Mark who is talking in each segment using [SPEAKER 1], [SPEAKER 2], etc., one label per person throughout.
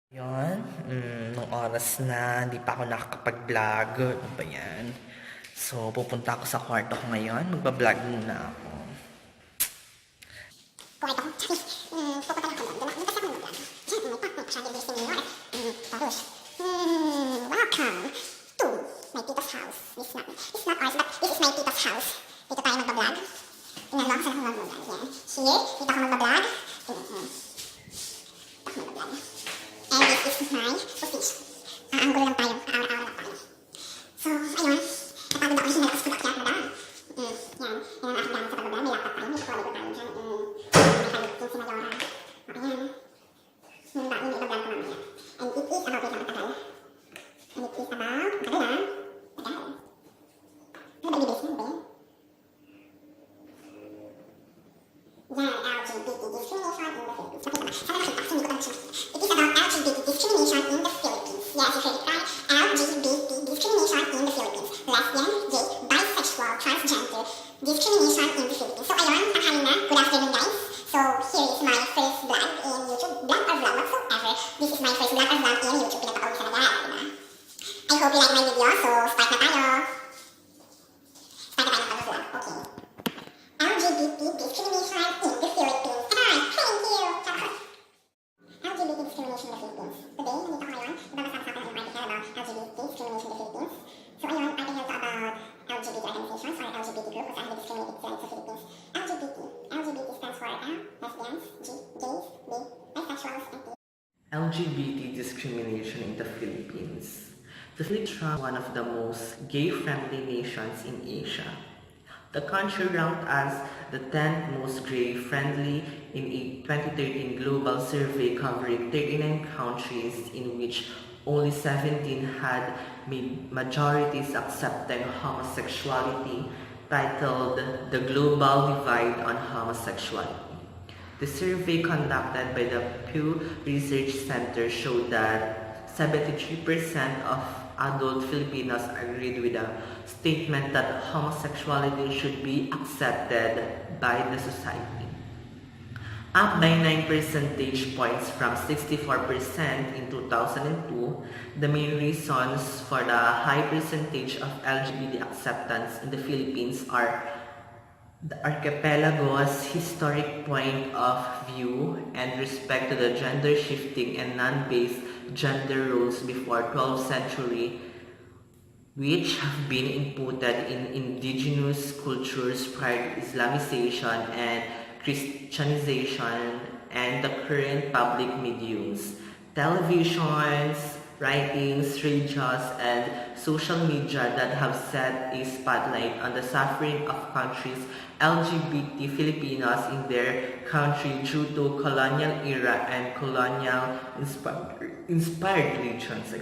[SPEAKER 1] Yun, nung oras na hindi pa ako nakakapag-vlog. Ano ba yan? So, pupunta ako sa kwarto ko ngayon. Magba-vlog muna ako.
[SPEAKER 2] Pupunta lang ako doon. Doon kasi ako mag-vlog. May partner pa siya, gilising niyo. Tapos, welcome to my tita's house. This is not ours, but this is my tita's house. Dito tayo magba-vlog. Tingnan mo ako saan ako mag-vlog. Yan. Here, dito ako magba-vlog. Dito ako magba-vlog. And this is my position. Aangulo lang tayo. Aawar-aawar lang tayo. So, ayun. Napagod ako kasi nalakas pag-akyat na lang. Yan. Yan ang aking gamit sa pag-vlog. May laptop tayo. May quality tayo dyan. May kalipin si Mayora. Okay yan. Yung bago may iba-vlog ko mamaya. And it is about, wait lang, matagal. And it is about, matagal lang. Matagal. Ano ba ibibis mo ba yan? Yan, LGBT discrimination in the Philippines. Okay naman. Sana nakita kasi hindi ko lang siya. It is about LGBT discrimination in the Philippines. Yes, you heard it right. LGBT discrimination in the Philippines. Lesbian, gay, bisexual, transgender discrimination in the Philippines. So ayun, tanghali na. Good afternoon guys. So here is my first vlog in YouTube. Vlog or vlog whatsoever. This is my first vlog or vlog in YouTube. Pinagpapawis na agad, diba? I hope you like my video. So start na tayo. Start na tayo ng pag-vlog. Okay. LGBT discrimination in the Philippines. Alright, thank you! LGBT discrimination in the Philippines. Today, nandito ko ngayon. Babasa ko sa akin ng article about LGBT discrimination in the Philippines. So ayun, article to about LGBT organizations or LGBT group kung saan discriminated sila sa Philippines. LGBT stands for lesbians, gays, bisexuals, and
[SPEAKER 1] LGBT discrimination in the Philippines. The Philippines is one of the most gay-friendly nations in Asia. The country ranked as the 10th most gay-friendly in a 2013 global survey covering 39 countries, in which only 17 had made majorities accepting homosexuality, titled The Global Divide on Homosexuality. The survey conducted by the Pew Research Center showed that 73% of adult Filipinos agreed with the statement that homosexuality should be accepted by the society, up by 9 percentage points from 64% in 2002. The main reasons for the high percentage of LGBT acceptance in the Philippines are the archipelago's historic point of view and respect to the gender shifting and non-based gender roles before 12th century, which have been inputted in indigenous cultures prior to Islamization and Christianization, and the current public mediums, televisions, writings, radios, and social media that have set a spotlight on the suffering of countries LGBT Filipinos in their country due to colonial era and colonial inspired religions.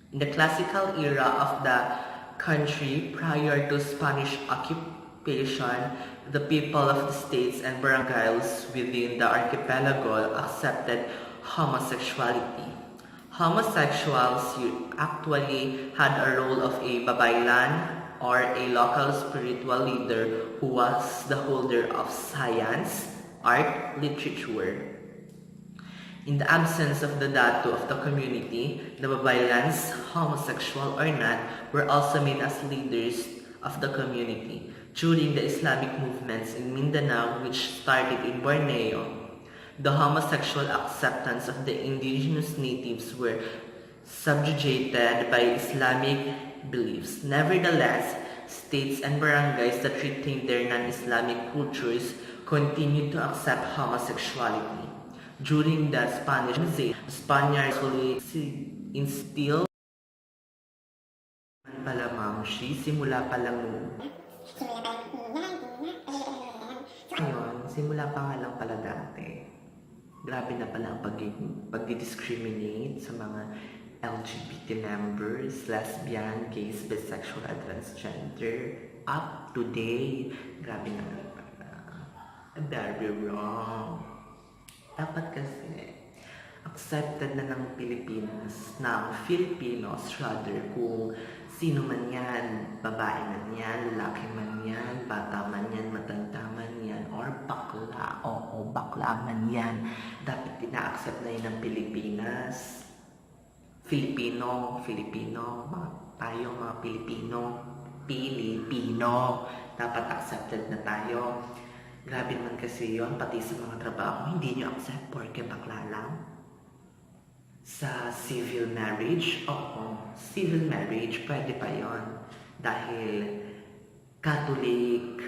[SPEAKER 1] In the classical era of the country prior to Spanish occupation, the people of the states and barangays within the archipelago accepted homosexuality. Homosexuals actually had a role of a babaylan, or a local spiritual leader who was the holder of science, art, literature. In the absence of the dato of the community, the babaylans, homosexual or not, were also made as leaders of the community during the Islamic movements in Mindanao, which started in Borneo. The homosexual acceptance of the indigenous natives were subjugated by Islamic beliefs. Nevertheless, states and barangays that retained their non-Islamic cultures continued to accept homosexuality. During the Spanish Spaniards instilled pala mamshi simula pa lang noon. Ngayon, simula pa nga lang pala dati. Grabe na pala ang pag-discriminate sa mga LGBT members, lesbian, gays, bisexual, and transgender. Up to date. Grabe na pala. Very wrong. Dapat kasi accepted na ng Pilipinas, ng Filipinos rather, kung Sino man yan, babae man yan, lalaki man yan, bata man yan, matanda man yan, or bakla, oo, bakla man yan. Dapat ina-accept na yun ng Pilipinas. Filipino, tayo mga Pilipino, dapat accepted na tayo. Grabe naman kasi yun, pati sa mga trabaho, hindi nyo accept porque bakla lang. Sa civil marriage, oo, civil marriage, pwede pa yon dahil Catholic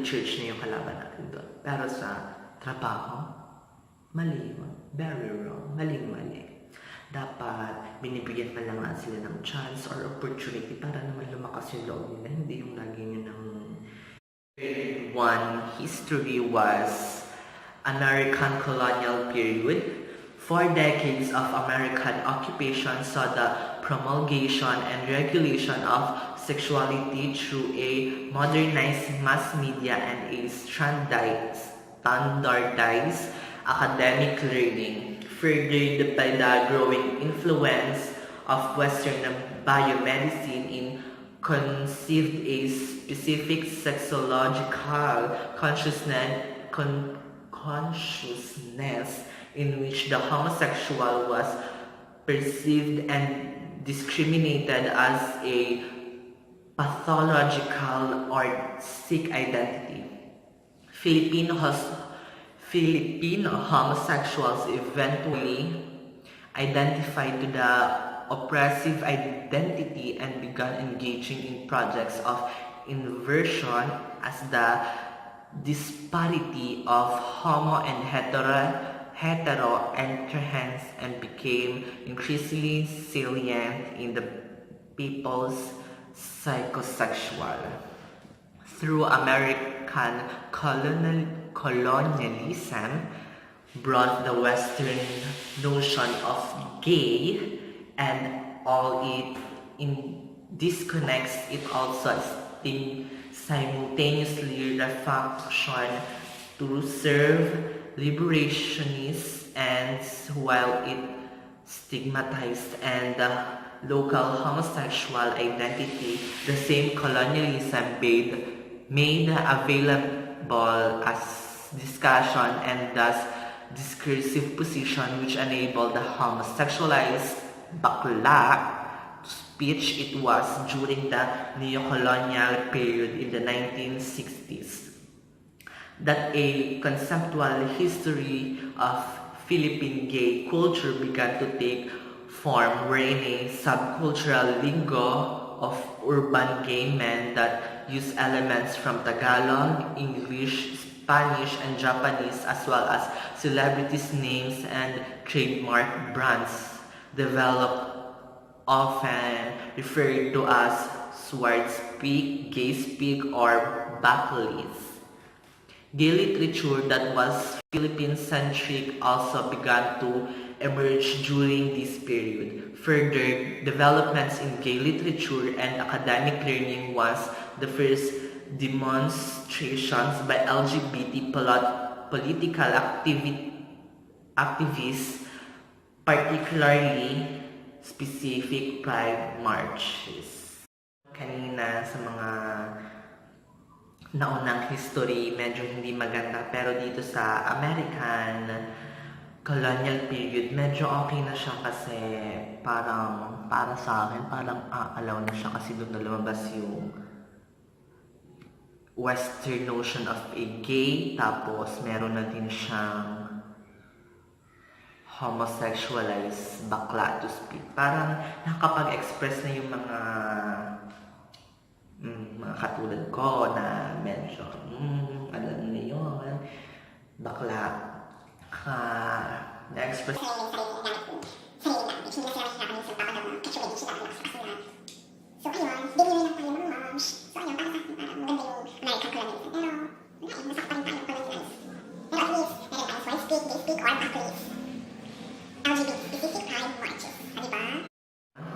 [SPEAKER 1] church na yung kalaban natin doon. Pero sa trabaho, mali yun, very wrong, maling-mali. Dapat binibigyan pa lang sila ng chance or opportunity para naman lumakas yung loob nila, hindi yung lagi nyo ng one history was American colonial period. 4 decades of American occupation saw the promulgation and regulation of sexuality through a modernized mass media and a standardized academic learning, furthered by the growing influence of Western biomedicine in conceived a specific sexological consciousness in which the homosexual was perceived and discriminated as a pathological or sick identity. Filipino homosexuals eventually identified to the oppressive identity and began engaging in projects of inversion as the disparity of homo and hetero and trans and became increasingly salient in the people's psychosexual. Through American colonialism brought the Western notion of gay and all it disconnects, it also simultaneously reflection to serve liberationists ends while it stigmatized and local homosexual identity. The same colonialism made available as discussion and thus discursive position which enabled the homosexualized bakla to speech. It was during the neo-colonial period in the 1960s that a conceptual history of Philippine gay culture began to take form, wherein a subcultural lingo of urban gay men that use elements from Tagalog, English, Spanish, and Japanese, as well as celebrities' names and trademark brands, developed, often referred to as sword speak, gay speak, or backleys. Gay literature that was Philippine-centric also began to emerge during this period. Further developments in gay literature and academic learning was the first demonstrations by Lgbt political activists, particularly specific pride marches. Kanina sa mga naunang history, medyo hindi maganda. Pero dito sa American colonial period, medyo okay na siya kasi parang, para sa akin, parang allow na siya kasi doon na lumabas yung Western notion of a gay, tapos meron na din siyang homosexualized bakla to speak. Parang nakapag-express na yung mga katulad ko na medyo, alam niyo yun, bakla, na-express.
[SPEAKER 2] So ayun, bibili lang tayo mga moms. So ayun, para sa akin, parang maganda yung American colonialism. Pero, wala eh, masakit pa rin tayo colonialize. Pero at least, meron tayong sword speak, gay speak, or backleys. LGBT specific pride marches. Diba?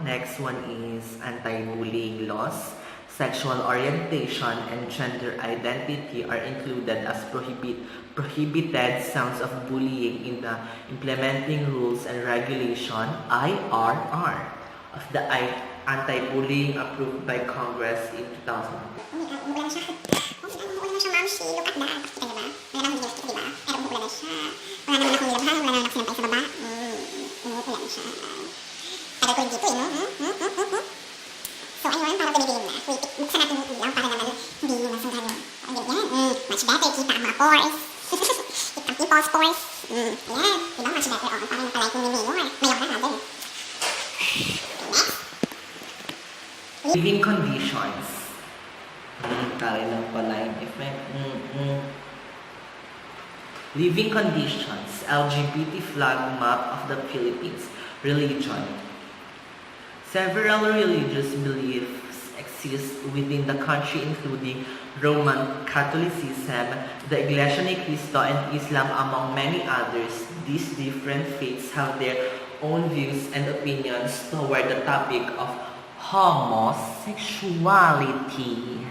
[SPEAKER 1] Next one is anti-bullying laws. Sexual orientation and gender identity are included as prohibited sounds of bullying in the implementing rules and regulation (IRR) of the anti-bullying approved by Congress in 2000.
[SPEAKER 2] Umuulan siya. Umuulan siya, ma'am. She, look at that. Kita niyo ba? Wala naman hindi diba? Pero umuulan na siya. Wala naman akong nilabhan. Wala naman ako sinampay sa baba. Umuulan siya. Tagal ko dito no? So, ayun, para tumidilim na. Wait, buksan natin yung ilaw para naman hindi nyo masunggan yung... Yan, much better. Kita ang mga pores. Kita ang people's pores. Ayan, diba? Much better. Oh, parang napalay kong ni Mayor. Mayor na natin.
[SPEAKER 1] Living conditions. Tayo lang pala yung effect. Living conditions. LGBT flag map of the Philippines. Religion. Several religious beliefs exist within the country, including Roman Catholicism, the Iglesia ni Cristo, and Islam, among many others. These different faiths have their own views and opinions toward the topic of homosexuality.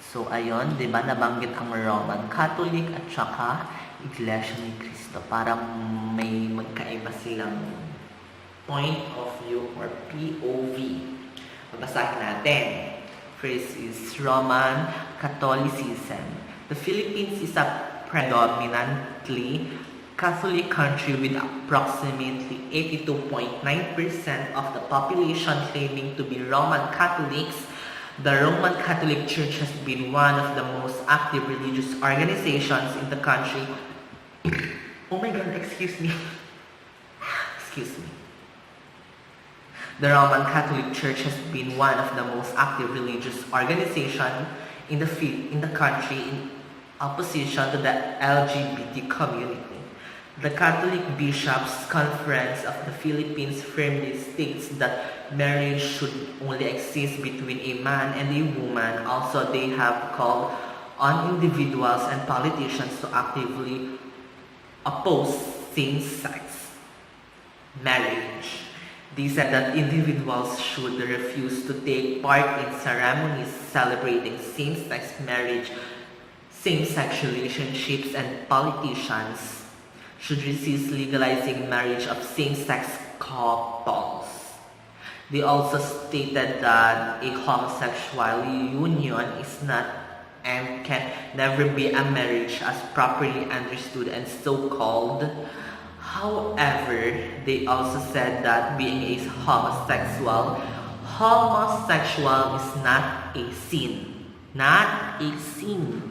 [SPEAKER 1] So, ayun, di ba, nabanggit ang Roman Catholic at saka Iglesia ni Cristo para may magkaiba silang point of view or POV. Babasahin natin. First is Roman Catholicism. The Philippines is a predominantly Catholic country with approximately 82.9% of the population claiming to be Roman Catholics. The Roman Catholic Church has been one of the most active religious organizations in the country. Oh my God, excuse me. Excuse me. The Roman Catholic Church has been one of the most active religious organizations in the country in opposition to the LGBT community. The Catholic Bishops' Conference of the Philippines firmly states that marriage should only exist between a man and a woman. Also, they have called on individuals and politicians to actively oppose same-sex marriage. They said that individuals should refuse to take part in ceremonies celebrating same-sex marriage, same-sex relationships, and politicians should resist legalizing marriage of same-sex couples. They also stated that a homosexual union is not and can never be a marriage as properly understood and so-called. However, they also said that being a homosexual is not a sin. Not a sin.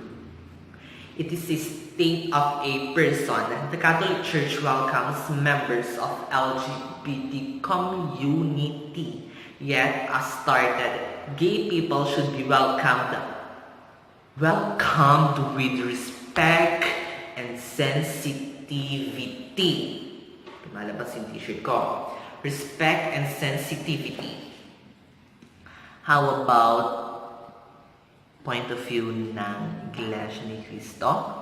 [SPEAKER 1] It is a state of a person. The Catholic Church welcomes members of LGBT community. Yet, as started, gay people should be welcomed with respect and sensitivity. Lumalabas yung t-shirt ko. Respect and sensitivity. How about point of view ng Iglesia ni Cristo?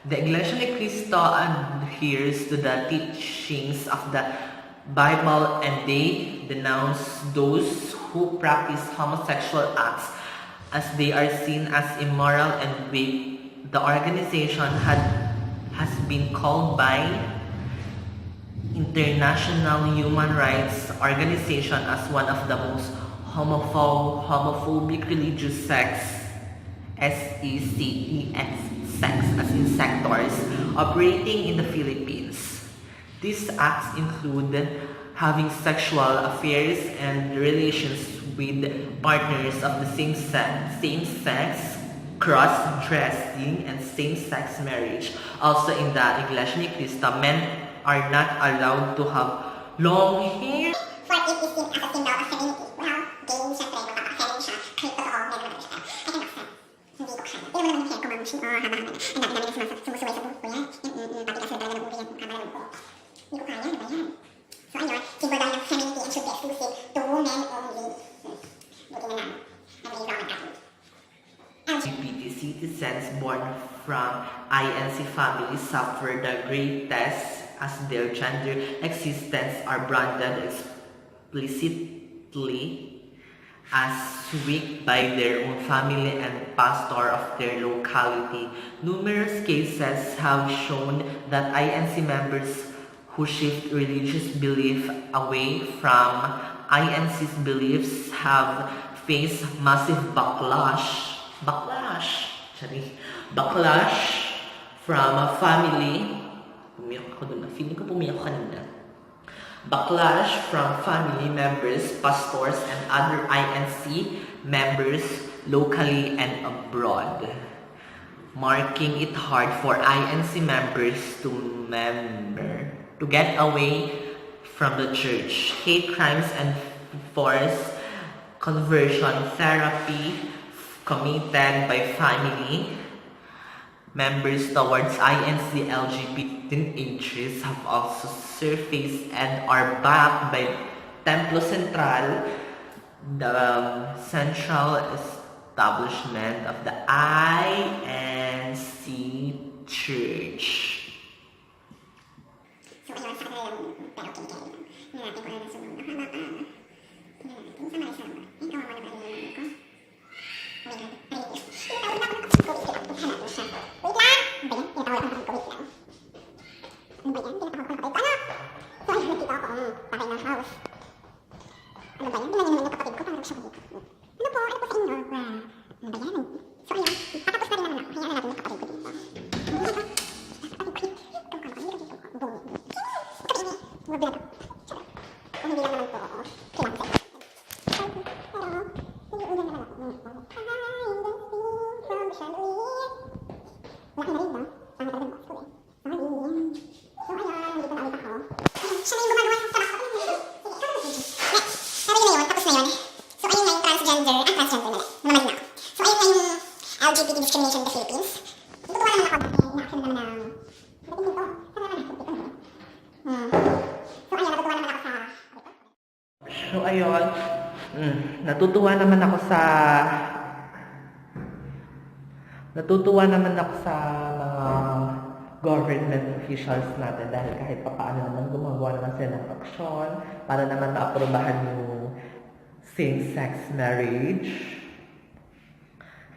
[SPEAKER 1] The Iglesia ni Cristo adheres to the teachings of the Bible, and they denounce those who practice homosexual acts as they are seen as immoral and weak. The organization has been called by International Human Rights Organization as one of the most homophobic religious sects, SECTS, as in sectors, operating in the Philippines. These acts include having sexual affairs and relations with partners of the same sex, cross-dressing, and same-sex marriage. Also in the Iglesia ni Cristo, men are not allowed to have long hair.
[SPEAKER 2] For it is seen as a symbol of femininity. Well, gay, syempre, magpapakasarin siya. Kahit totoo, meron naman siya. I can accept. Hindi ko kaya. Pero naman yung hair ko, ma'am. Haba-haba na. Ang dami-dami na sumusuway sa buhok ko yan. Patigas na talaga ng ulo yan. Haba ng buhok. Hindi ko kaya. Ano ba yan? So, ayun. Symbol daw ng femininity and should be exclusive to women only. Buti na lang. I'm a Roman Catholic.
[SPEAKER 1] LGBT citizens born from INC families suffer the greatest as their gender existence are branded explicitly as weak by their own family and pastor of their locality. Numerous cases have shown that INC members who shift religious belief away from INC's beliefs have faced massive backlash from a family. Pumiyak ako doon. Feeling ko pumiyak kanina. Backlash from family members, pastors, and other INC members locally and abroad, marking it hard for INC members to get away from the church. Hate crimes and forced conversion therapy committed by family members towards INC Lgbt teenagers have also surfaced and are backed by Templo Central, the central establishment of the INC Church.
[SPEAKER 2] So ayun, sa kanila yung pero kinikili lang. Hindi natin kung ano nasunod. Nakama Tingnan natin, sama-sama. Ay, kawawa naman yung ko. Oh my God, narinig. Tinatawag na ako ng COVID lang. Hanap mo siya. Wait lang! Ano ba yan? Tinatawag ako ng COVID lang. Ano ba yan? Tinatawag ako ng COVID. Ano? So ayun, nakita ako ang pakay ng house. Ano ba yan? Tingnan niyo naman yung kapatid ko. Parang siya dito. Ano po? Ano po sa inyo? Ano ba yan? So ayun, patapos na rin naman ako. Hayaan na natin yung kapatid ko dito. LGBT discrimination in the Philippines. Natutuwa naman ako dahil na-action naman ng natitin ko. Sana naman ako dito. So ayun, natutuwa naman ako sa
[SPEAKER 1] So ayun, natutuwa naman ako sa mga government officials natin dahil kahit papaano naman gumagawa naman sila ng aksyon para naman maaprubahan yung same-sex marriage.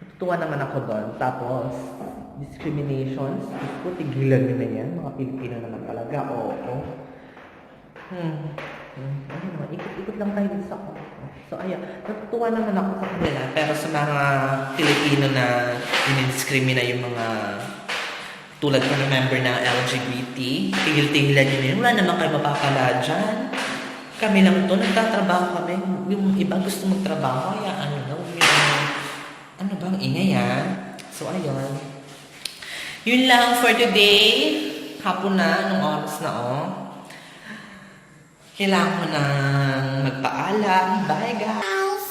[SPEAKER 1] Natutuwa naman ako doon. Tapos, discriminations. Gusto, tigilan nyo na yan. Mga Pilipino naman talaga. Oo. Ayun, ikot-ikot lang tayo dito sa ako. So, ayun. Natutuwa naman ako sa kanila. Pero sa mga Pilipino na dinidiscrimina yung mga tulad ko ng member ng LGBT, tigil-tigilan nyo na yun. Wala naman kayo mapapala dyan. Kami lang to, nagtatrabaho kami. Yung iba gusto magtrabaho, kaya ano bang ingay So, ayun. Yun lang for today. Hapon na, nung oras na Kailangan ko nang magpaalam. Bye, guys!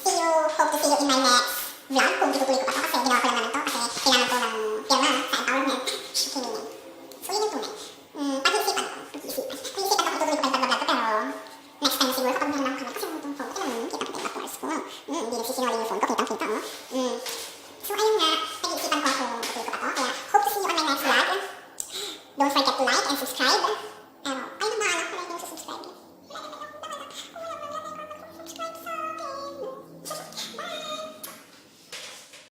[SPEAKER 2] See you. Hope to see you in my next vlog. Kung tutuloy ko pa ito kasi ginawa ko lang naman ito kasi kailangan ko ng firma sa empowerment. So, yun yung tunay. Pag-iisipan ko. Pag-iisipan ko kung tutuloy ko pa yung pag-vlog ko pero next time siguro kapag meron lang kami kasi yung phone ko lang kita ko of course ko. Hindi nagsisinungaling yung phone ko. Kita